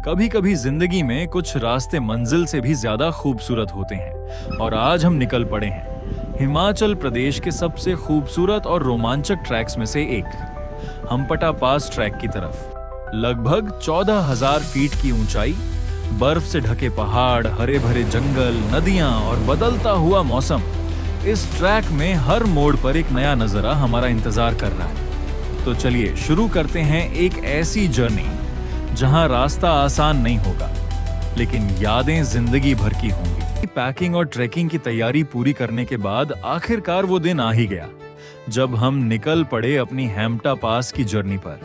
कभी कभी जिंदगी में कुछ रास्ते मंजिल से भी ज्यादा खूबसूरत होते हैं और आज हम निकल पड़े हैं हिमाचल प्रदेश के सबसे खूबसूरत और रोमांचक ट्रैक्स में से एक हम्पटा पास ट्रैक की तरफ। लगभग 14,000 फीट की ऊंचाई, बर्फ से ढके पहाड़, हरे भरे जंगल, नदियां और बदलता हुआ मौसम। इस ट्रैक में हर मोड़ पर एक नया नजारा हमारा इंतजार कर रहा है। तो चलिए शुरू करते हैं एक ऐसी जर्नी जहां रास्ता आसान नहीं होगा, लेकिन यादें जिंदगी भर की होंगी। पैकिंग और ट्रैकिंग की तैयारी पूरी करने के बाद आखिरकार वो दिन आ ही गया जब हम निकल पड़े अपनी हम्पटा पास की जर्नी पर।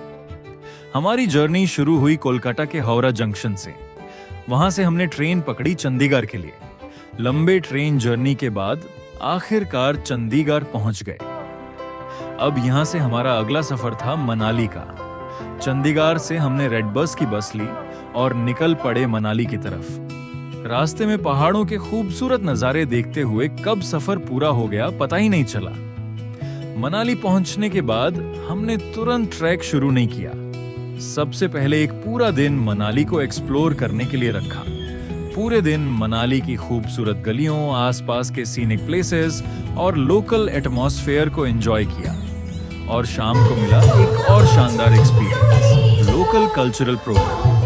हमारी जर्नी शुरू हुई कोलकाता के हावड़ा जंक्शन से। वहां से हमने ट्रेन पकड़ी चंडीगढ़ के लिए। लंबे ट्रेन जर्नी के बाद आखिरकार चंडीगढ़ पहुंच गए। अब यहां से हमारा अगला सफर था मनाली का। चंडीगढ़ से हमने रेड बस की बस ली और निकल पड़े मनाली की तरफ। रास्ते में पहाड़ों के खूबसूरत नजारे देखते हुए कब सफर पूरा हो गया पता ही नहीं चला। मनाली पहुंचने के बाद हमने तुरंत ट्रैक शुरू नहीं किया। सबसे पहले एक पूरा दिन मनाली को एक्सप्लोर करने के लिए रखा। पूरे दिन मनाली की खूबसूरत गलियों, आसपास के सीनिक प्लेसेस और लोकल एटमॉस्फेयर को एंजॉय किया। और शाम को मिला एक और शानदार experience, local cultural programme.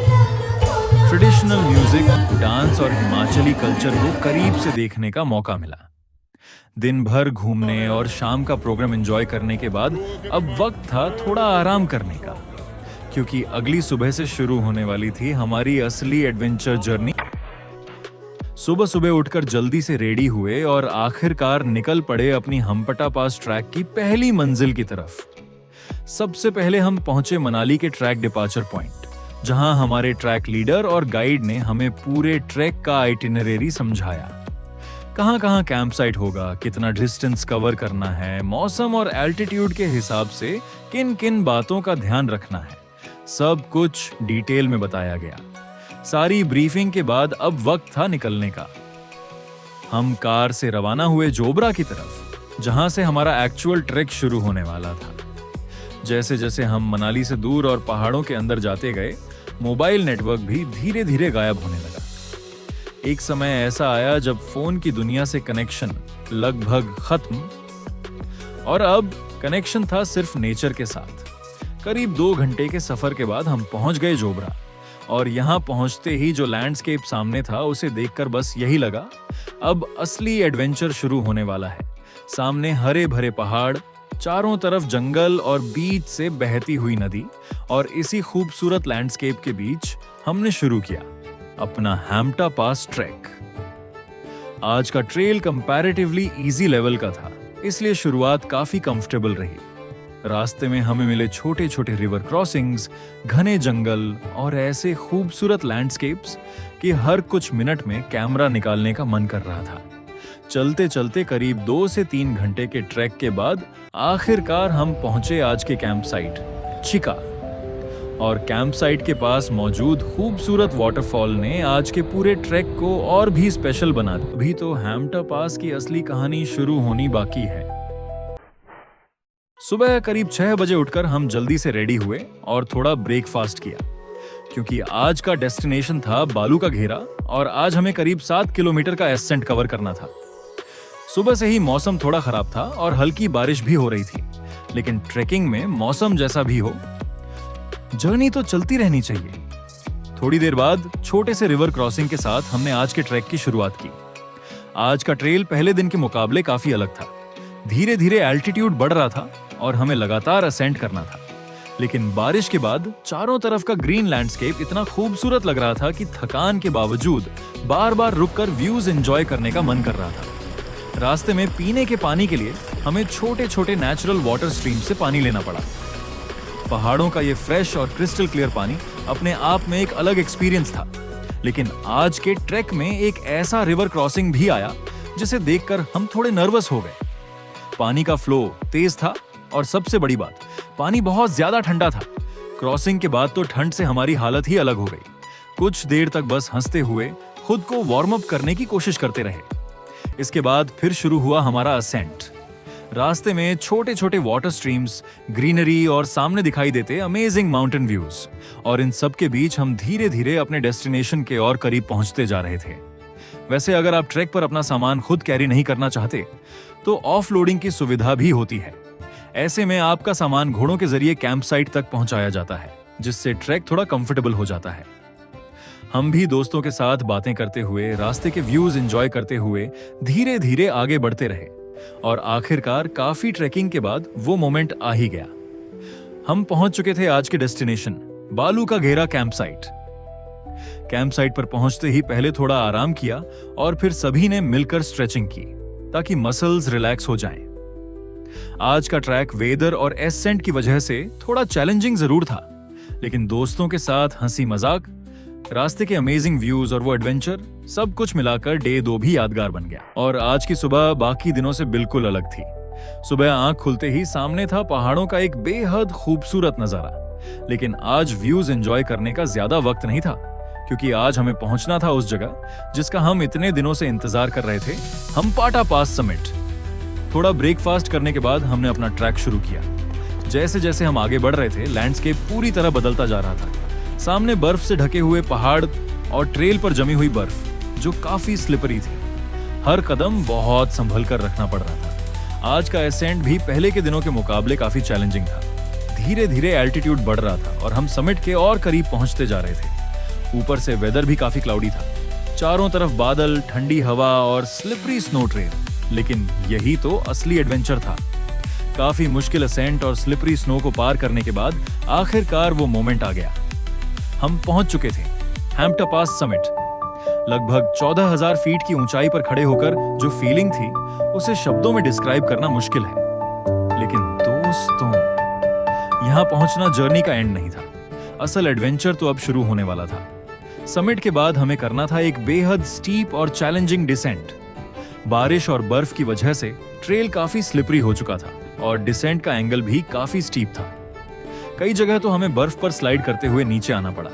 Traditional music, dance और हिमाचली कल्चर को करीब से देखने का मौका मिला। दिन भर घूमने और शाम का प्रोग्राम एंजॉय करने के बाद अब वक्त था थोड़ा आराम करने का, क्योंकि अगली सुबह से शुरू होने वाली थी हमारी असली एडवेंचर जर्नी। सुबह सुबह उठकर जल्दी से रेडी हुए और आखिरकार निकल पड़े अपनी हम्पटा पास ट्रैक की पहली मंजिल की तरफ। सबसे पहले हम पहुंचे मनाली के ट्रैक डिपार्चर पॉइंट, जहां हमारे ट्रैक लीडर और गाइड ने हमें पूरे ट्रैक का आइटिनरी समझाया। कहां-कहां कैंप साइट होगा, कितना डिस्टेंस कवर करना है, मौसम और एल्टीट्यूड के हिसाब से किन-किन बातों का ध्यान रखना है, सब कुछ डिटेल में बताया गया। सारी ब्रीफिंग के बाद अब वक्त था निकलने का। हम कार से रवाना हुए जोबरा की तरफ, जहां से हमारा एक्चुअल ट्रैक शुरू होने वाला था। जैसे जैसे हम मनाली से दूर और पहाड़ों के अंदर जाते गए, मोबाइल नेटवर्क भी धीरे धीरे गायब होने लगा। एक समय ऐसा आया जब फोन की दुनिया से कनेक्शन लगभग खत्म और अब कनेक्शन था सिर्फ नेचर के साथ। करीब 2 घंटे के सफर के बाद हम पहुंच गए जोबरा, और यहां पहुंचते ही जो लैंडस्केप सामने था उसे देखकर बस यही लगा, अब असली एडवेंचर शुरू होने वाला है। सामने हरे भरे पहाड़, चारों तरफ जंगल और बीच से बहती हुई नदी, और इसी खूबसूरत लैंडस्केप के बीच हमने शुरू किया अपना हम्पटा पास ट्रैक। आज का ट्रेल कंपैरेटिवली इजी लेवल का था, इसलिए शुरुआत काफी कंफर्टेबल रही। रास्ते में हमें मिले छोटे छोटे रिवर क्रॉसिंग्स, घने जंगल और ऐसे खूबसूरत लैंडस्केप्स कि हर कुछ मिनट में कैमरा निकालने का मन कर रहा था। चलते चलते करीब 2 से 3 घंटे के ट्रैक के बाद आखिरकार हम पहुंचे आज के कैंप साइट चिका। और कैंप साइट के पास मौजूद खूबसूरत वाटरफॉल ने आज के पूरे ट्रैक को और भी स्पेशल बना दिया। अभी तो हम्पटा पास की असली कहानी शुरू होनी बाकी है। सुबह करीब 6 बजे उठकर हम जल्दी से रेडी हुए और थोड़ा ब्रेकफास्ट किया, क्योंकि आज का डेस्टिनेशन था बालू का घेरा और आज हमें करीब 7 किलोमीटर का एसेंट कवर करना था। सुबह से ही मौसम थोड़ा खराब था और हल्की बारिश भी हो रही थी, लेकिन ट्रेकिंग में मौसम जैसा भी हो, जर्नी तो चलती रहनी चाहिए। थोड़ी देर बाद छोटे से रिवर क्रॉसिंग के साथ हमने आज के ट्रैक की शुरुआत की। आज का ट्रेल पहले दिन के मुकाबले काफी अलग था। धीरे धीरे एल्टीट्यूड बढ़ रहा था और हमें लगातार असेंड करना था, लेकिन बारिश के बाद चारों तरफ का ग्रीन लैंडस्केप इतना खूबसूरत लग रहा था कि थकान के बावजूद बार बार रुककर व्यूज एंजॉय करने का मन कर रहा था। रास्ते में पीने के पानी के लिए हमें छोटे छोटे नेचुरल वाटर स्ट्रीम से पानी लेना पड़ा। पहाड़ों का ये फ्रेश और क्रिस्टल क्लियर पानी अपने आप में एक अलग एक्सपीरियंस था, लेकिन आज के ट्रैक में एक ऐसा रिवर क्रॉसिंग भी आया जिसे देखकर हम थोड़े नर्वस हो गए। पानी का फ्लो तेज था और सबसे बड़ी बात, पानी बहुत ज्यादा ठंडा था। क्रॉसिंग के बाद तो ठंड से हमारी हालत ही अलग हो गई। कुछ देर तक बस हंसते हुए खुद को वार्म अप करने की कोशिश करते रहे। इसके बाद फिर शुरू हुआ हमारा असेंट। रास्ते में छोटे छोटे वाटर स्ट्रीम्स, ग्रीनरी और सामने दिखाई देते अमेजिंग माउंटेन व्यूज, और इन सब के बीच हम धीरे धीरे अपने डेस्टिनेशन के और करीब पहुंचते जा रहे थे। वैसे अगर आप ट्रैक पर अपना सामान खुद कैरी नहीं करना चाहते तो ऑफ लोडिंग की सुविधा भी होती है। ऐसे में आपका सामान घोड़ों के जरिए कैंप साइट तक पहुंचाया जाता है, जिससे ट्रैक थोड़ा कंफर्टेबल हो जाता है। हम भी दोस्तों के साथ बातें करते हुए, रास्ते के व्यूज एंजॉय करते हुए धीरे धीरे आगे बढ़ते रहे, और आखिरकार काफी ट्रैकिंग के बाद वो मोमेंट आ ही गया। हम पहुंच चुके थे आज के डेस्टिनेशन, बालू का घेरा कैंप साइट। कैंप साइट पर पहुंचते ही पहले थोड़ा आराम किया और फिर सभी ने मिलकर स्ट्रेचिंग की ताकि मसल्स रिलैक्स हो जाएं। आज का ट्रैक वेदर और एसेंट की वजह से थोड़ा चैलेंजिंग जरूर था, लेकिन दोस्तों के साथ हंसी मजाक, रास्ते के अमेजिंग व्यूज और वो एडवेंचर, सब कुछ मिलाकर डे 2 भी यादगार बन गया। और आज की सुबह बाकी दिनों से बिल्कुल अलग थी। सुबह आंख खुलते ही सामने था पहाड़ों का एक बेहद खूबसूरत नजारा, लेकिन आज व्यूज एंजॉय करने का ज्यादा वक्त नहीं था, क्योंकि आज हमें पहुंचना था उस जगह जिसका हम इतने दिनों से इंतजार कर रहे थे, हम्पाटा पास समिट। थोड़ा ब्रेकफास्ट करने के बाद हमने अपना ट्रैक शुरू किया। जैसे जैसे हम आगे बढ़ रहे थे, लैंडस्केप पूरी तरह बदलता जा रहा था। सामने बर्फ से ढके हुए पहाड़ और ट्रेल पर जमी हुई बर्फ, जो काफी स्लिपरी थी। हर कदम बहुत संभल कर रखना पड़ रहा था। आज का एसेंट भी पहले के दिनों के मुकाबले काफी चैलेंजिंग था। धीरे धीरे एल्टीट्यूड बढ़ रहा था और हम समिट के और करीब पहुंचते जा रहे थे। ऊपर से वेदर भी काफी क्लाउडी था, चारों तरफ बादल, ठंडी हवा और स्लिपरी स्नो ट्रेल। लेकिन यही तो असली एडवेंचर था। काफी मुश्किल असेंट और स्लिपरी स्नो को पार करने के बाद आखिरकार वो मोमेंट आ गया। हम पहुंच चुके थे हैम्पटा पास समिट। लगभग 14,000 फीट की ऊंचाई पर खड़े होकर जो फीलिंग थी, उसे शब्दों में डिस्क्राइब करना मुश्किल है। लेकिन दोस्तों, यहां पहुंचना जर्नी का एंड नहीं था। असल एडवेंचर तो अब शुरू होने वाला था। समिट के बाद हमें करना था एक बेहद स्टीप और चैलेंजिंग डिसेंट। बारिश और बर्फ की वजह से ट्रेल काफी स्लिपरी हो चुका था और डिसेंट का एंगल भी काफी स्टीप था। कई जगह तो हमें बर्फ पर स्लाइड करते हुए नीचे आना पड़ा।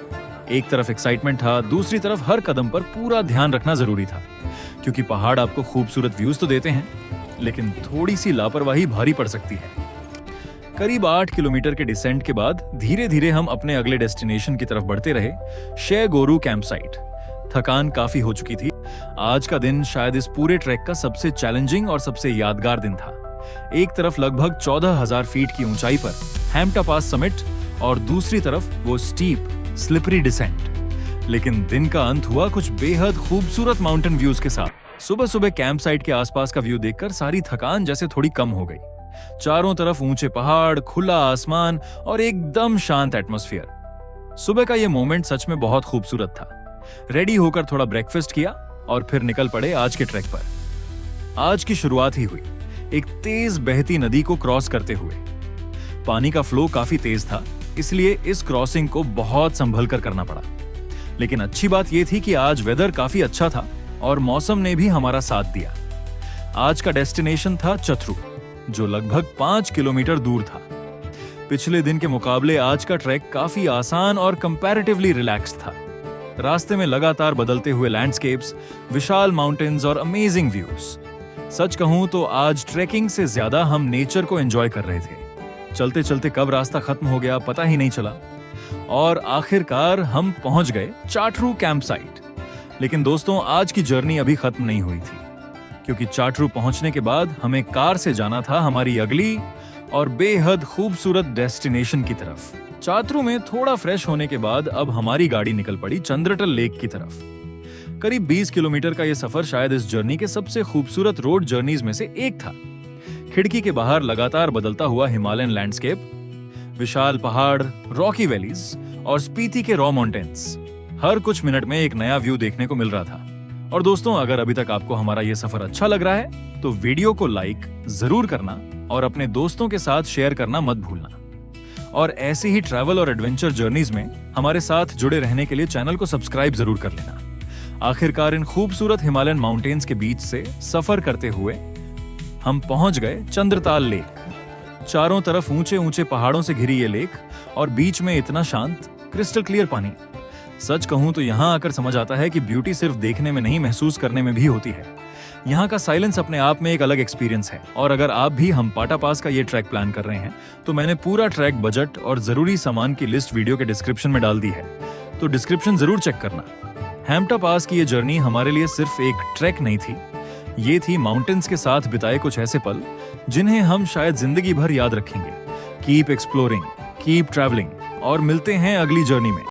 एक तरफ एक्साइटमेंट था, दूसरी तरफ हर कदम पर पूरा ध्यान रखना जरूरी था, क्योंकि पहाड़ आपको खूबसूरत व्यूज तो देते हैं, लेकिन थोड़ी सी लापरवाही भारी पड़ सकती है। करीब 8 किलोमीटर के डिसेंट के बाद धीरे धीरे हम अपने अगले डेस्टिनेशन की तरफ बढ़ते रहे, शेगोरू कैंप साइट। थकान काफी हो चुकी थी। आज का दिन शायद इस पूरे ट्रैक का सबसे चैलेंजिंग और सबसे यादगार दिन था। एक तरफ लगभग 14,000 फीट की ऊंचाई पर हैम्पटा पास समिट और दूसरी तरफ वो स्टीप स्लिपरी डिसेंट। लेकिन दिन का अंत हुआ कुछ बेहद खूबसूरत माउंटेन व्यूज के साथ। सुबह सुबह कैंप साइट के आसपास का व्यू देखकर सारी थकान जैसे थोड़ी कम हो गई। चारों तरफ ऊंचे पहाड़, खुला आसमान और एकदम शांत एटमॉस्फेयर। सुबह का ये मोमेंट सच में बहुत खूबसूरत था। रेडी होकर थोड़ा ब्रेकफास्ट किया और फिर निकल पड़े आज के ट्रैक पर। आज की शुरुआत ही हुई एक तेज बहती नदी को क्रॉस करते हुए। पानी का फ्लो काफी तेज था, इसलिए इस क्रॉसिंग को बहुत संभल कर करना पड़ा। लेकिन अच्छी बात यह थी कि आज वेदर काफी अच्छा था और मौसम ने भी हमारा साथ दिया। आज का डेस्टिनेशन था चथरू, जो लगभग 5 किलोमीटर दूर था। पिछले दिन के मुकाबले आज का ट्रैक काफी आसान और कंपैरेटिवली रिलैक्स्ड था। रास्ते में लगातार बदलते हुए लैंडस्केप्स, विशाल माउंटेन्स और अमेजिंग व्यूज। सच कहूं तो आज ट्रैकिंग से ज्यादा हम नेचर को एंजॉय कर रहे थे। चलते चलते कब रास्ता खत्म हो गया पता ही नहीं चला और आखिरकार हम पहुंच गए चाटरू कैंप साइट। लेकिन दोस्तों, आज की जर्नी अभी खत्म नहीं हुई थी, क्योंकि चाटरू पहुंचने के बाद हमें कार से जाना था हमारी अगली और बेहद खूबसूरत डेस्टिनेशन की तरफ। चाटरू में थोड़ा फ्रेश होने के बाद अब हमारी गाड़ी निकल पड़ी चंद्रटल लेक की तरफ। करीब 20 किलोमीटर का यह सफर शायद इस जर्नी के सबसे खूबसूरत रोड जर्नीज में से एक था। खिड़की के बाहर लगातार बदलता हुआ हिमालयन लैंडस्केप, विशाल पहाड़, रॉकी वैलीज और स्पीति के रॉ माउंटेन्स। हर कुछ मिनट में एक नया व्यू देखने को मिल रहा था। और दोस्तों, अगर अभी तक आपको हमारा ये सफर अच्छा लग रहा है तो वीडियो को लाइक जरूर करना और अपने दोस्तों के साथ शेयर करना मत भूलना। और ऐसे ही ट्रैवल और एडवेंचर जर्नीज में हमारे साथ जुड़े रहने के लिए चैनल को सब्सक्राइब जरूर कर लेना। आखिरकार इन खूबसूरत हिमालयन माउंटेन्स के बीच से सफर करते हुए हम पहुंच गए चंद्रताल लेक। चारों तरफ ऊंचे ऊंचे पहाड़ों से घिरी ये लेक और बीच में इतना शांत क्रिस्टल क्लियर पानी। सच कहूं तो यहां आकर समझ आता है कि ब्यूटी सिर्फ देखने में नहीं, महसूस करने में भी होती है। यहाँ का साइलेंस अपने आप में एक अलग एक्सपीरियंस है। और अगर आप भी हमपाटा पास का ये ट्रैक प्लान कर रहे हैं तो मैंने पूरा ट्रैक बजट और जरूरी सामान की लिस्ट वीडियो के डिस्क्रिप्शन में डाल दी है, तो डिस्क्रिप्शन जरूर चेक करना। हैम्टा पास की ये जर्नी हमारे लिए सिर्फ एक ट्रैक नहीं थी, ये थी माउंटेन्स के साथ बिताए कुछ ऐसे पल जिन्हें हम शायद जिंदगी भर याद रखेंगे। कीप एक्सप्लोरिंग, कीप ट्रैवलिंग और मिलते हैं अगली जर्नी में।